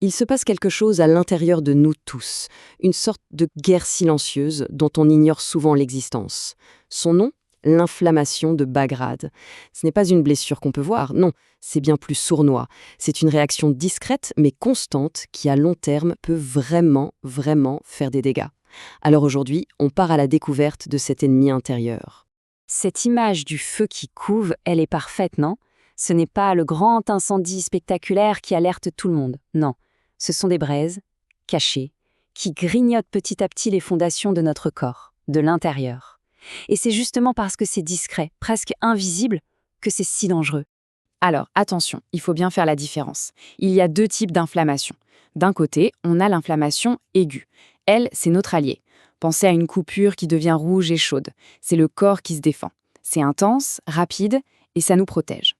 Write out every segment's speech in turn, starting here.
Il se passe quelque chose à l'intérieur de nous tous, une sorte de guerre silencieuse dont on ignore souvent l'existence. Son nom? L'inflammation de bas grade. Ce n'est pas une blessure qu'on peut voir, non, c'est bien plus sournois. C'est une réaction discrète mais constante qui à long terme peut vraiment faire des dégâts. Alors aujourd'hui, on part à la découverte de cet ennemi intérieur. Cette image du feu qui couve, elle est parfaite, non? Ce n'est pas le grand incendie spectaculaire qui alerte tout le monde, non. Ce sont des braises, cachées, qui grignotent petit à petit les fondations de notre corps, de l'intérieur. Et c'est justement parce que c'est discret, presque invisible, que c'est si dangereux. Alors, attention, il faut bien faire la différence. Il y a deux types d'inflammation. D'un côté, on a l'inflammation aiguë. Elle, c'est notre allié. Pensez à une coupure qui devient rouge et chaude. C'est le corps qui se défend. C'est intense, rapide, et ça nous protège.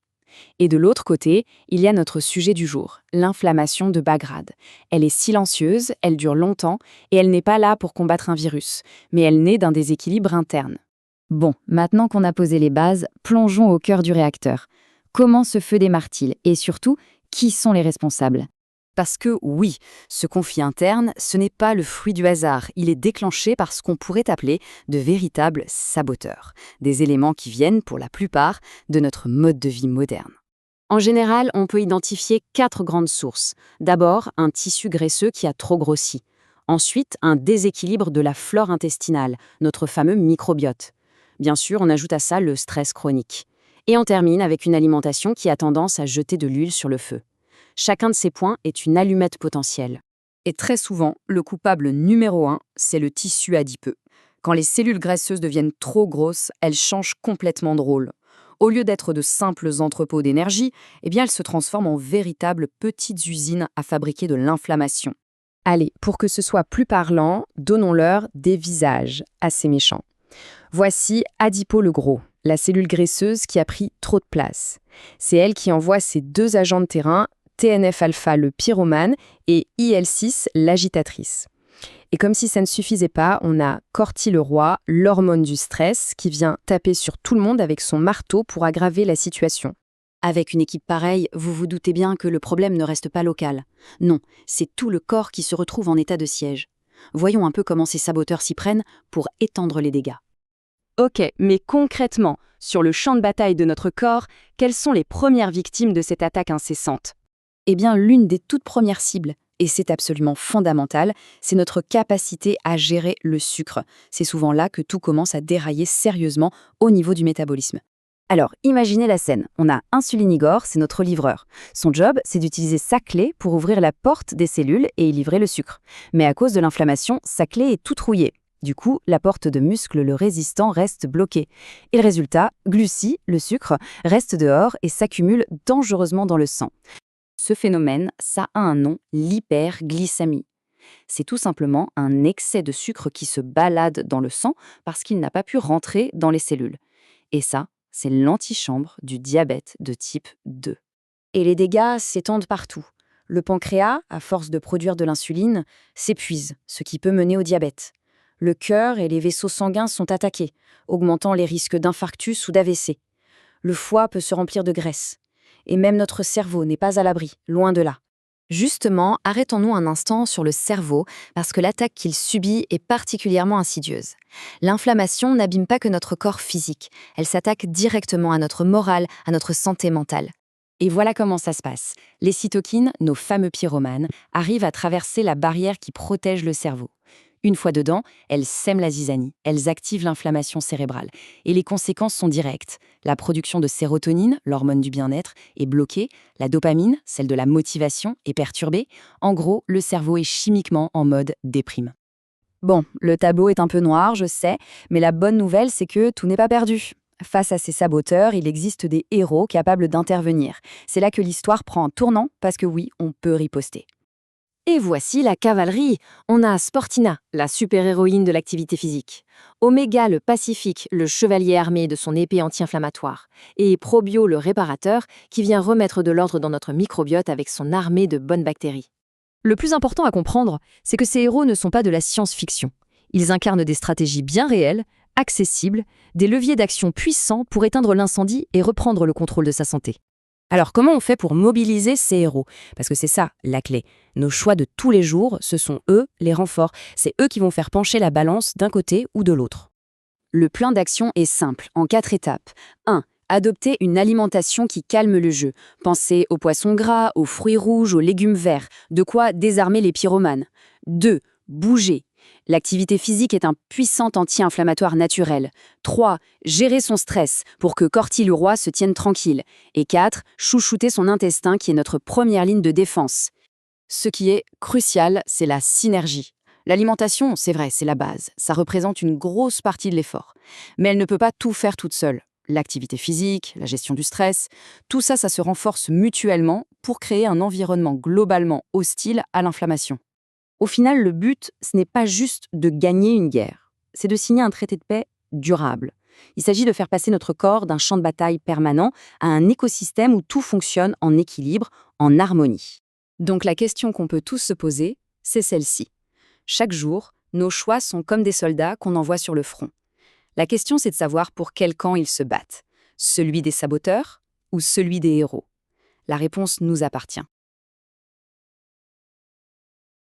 Et de l'autre côté, il y a notre sujet du jour, l'inflammation de bas grade. Elle est silencieuse, elle dure longtemps, et elle n'est pas là pour combattre un virus, mais elle naît d'un déséquilibre interne. Bon, maintenant qu'on a posé les bases, plongeons au cœur du réacteur. Comment ce feu démarre-t-il? Et surtout, qui sont les responsables? Parce que oui, ce conflit interne, ce n'est pas le fruit du hasard, il est déclenché par ce qu'on pourrait appeler de véritables saboteurs, des éléments qui viennent, pour la plupart, de notre mode de vie moderne. En général, on peut identifier 4 grandes sources. D'abord, un tissu graisseux qui a trop grossi. Ensuite, un déséquilibre de la flore intestinale, notre fameux microbiote. Bien sûr, on ajoute à ça le stress chronique. Et on termine avec une alimentation qui a tendance à jeter de l'huile sur le feu. Chacun de ces points est une allumette potentielle. Et très souvent, le coupable numéro 1, c'est le tissu adipeux. Quand les cellules graisseuses deviennent trop grosses, elles changent complètement de rôle. Au lieu d'être de simples entrepôts d'énergie, elles se transforment en véritables petites usines à fabriquer de l'inflammation. Allez, pour que ce soit plus parlant, donnons-leur des visages assez méchants. Voici Adipo le gros, la cellule graisseuse qui a pris trop de place. C'est elle qui envoie ses 2 agents de terrain, TNF-alpha le pyromane et IL-6 l'agitatrice. Et comme si ça ne suffisait pas, on a Corti le roi, l'hormone du stress, qui vient taper sur tout le monde avec son marteau pour aggraver la situation. Avec une équipe pareille, vous vous doutez bien que le problème ne reste pas local. Non, c'est tout le corps qui se retrouve en état de siège. Voyons un peu comment ces saboteurs s'y prennent pour étendre les dégâts. Ok, mais concrètement, sur le champ de bataille de notre corps, quelles sont les premières victimes de cette attaque incessante ? Eh bien, l'une des toutes premières cibles, et c'est absolument fondamental, c'est notre capacité à gérer le sucre. C'est souvent là que tout commence à dérailler sérieusement au niveau du métabolisme. Alors, imaginez la scène. On a Insuline Igor, c'est notre livreur. Son job, c'est d'utiliser sa clé pour ouvrir la porte des cellules et y livrer le sucre. Mais à cause de l'inflammation, sa clé est toute rouillée. Du coup, la porte de muscle le résistant reste bloquée. Et le résultat, glucide, le sucre, reste dehors et s'accumule dangereusement dans le sang. Ce phénomène, ça a un nom, l'hyperglycémie. C'est tout simplement un excès de sucre qui se balade dans le sang parce qu'il n'a pas pu rentrer dans les cellules. Et ça, c'est l'antichambre du diabète de type 2. Et les dégâts s'étendent partout. Le pancréas, à force de produire de l'insuline, s'épuise, ce qui peut mener au diabète. Le cœur et les vaisseaux sanguins sont attaqués, augmentant les risques d'infarctus ou d'AVC. Le foie peut se remplir de graisse. Et même notre cerveau n'est pas à l'abri, loin de là. Justement, arrêtons-nous un instant sur le cerveau, parce que l'attaque qu'il subit est particulièrement insidieuse. L'inflammation n'abîme pas que notre corps physique, elle s'attaque directement à notre morale, à notre santé mentale. Et voilà comment ça se passe. Les cytokines, nos fameux pyromanes, arrivent à traverser la barrière qui protège le cerveau. Une fois dedans, elles sèment la zizanie, elles activent l'inflammation cérébrale. Et les conséquences sont directes. La production de sérotonine, l'hormone du bien-être, est bloquée. La dopamine, celle de la motivation, est perturbée. En gros, le cerveau est chimiquement en mode déprime. Bon, le tableau est un peu noir, je sais, mais la bonne nouvelle, c'est que tout n'est pas perdu. Face à ces saboteurs, il existe des héros capables d'intervenir. C'est là que l'histoire prend un tournant, parce que oui, on peut riposter. Et voici la cavalerie. On a Sportina, la super-héroïne de l'activité physique. Oméga, le pacifique, le chevalier armé de son épée anti-inflammatoire. Et Probio, le réparateur, qui vient remettre de l'ordre dans notre microbiote avec son armée de bonnes bactéries. Le plus important à comprendre, c'est que ces héros ne sont pas de la science-fiction. Ils incarnent des stratégies bien réelles, accessibles, des leviers d'action puissants pour éteindre l'incendie et reprendre le contrôle de sa santé. Alors comment on fait pour mobiliser ces héros? Parce que c'est ça la clé. Nos choix de tous les jours, ce sont eux les renforts. C'est eux qui vont faire pencher la balance d'un côté ou de l'autre. Le plan d'action est simple, en 4 étapes. 1. Adopter une alimentation qui calme le jeu. Pensez aux poissons gras, aux fruits rouges, aux légumes verts. De quoi désarmer les pyromanes. 2. Bouger. L'activité physique est un puissant anti-inflammatoire naturel. 3. Gérer son stress pour que Corti-le-Roi se tienne tranquille. Et 4. Chouchouter son intestin qui est notre première ligne de défense. Ce qui est crucial, c'est la synergie. L'alimentation, c'est vrai, c'est la base. Ça représente une grosse partie de l'effort. Mais elle ne peut pas tout faire toute seule. L'activité physique, la gestion du stress, tout ça, ça se renforce mutuellement pour créer un environnement globalement hostile à l'inflammation. Au final, le but, ce n'est pas juste de gagner une guerre, c'est de signer un traité de paix durable. Il s'agit de faire passer notre corps d'un champ de bataille permanent à un écosystème où tout fonctionne en équilibre, en harmonie. Donc la question qu'on peut tous se poser, c'est celle-ci. Chaque jour, nos choix sont comme des soldats qu'on envoie sur le front. La question, c'est de savoir pour quel camp ils se battent. Celui des saboteurs ou celui des héros? La réponse nous appartient.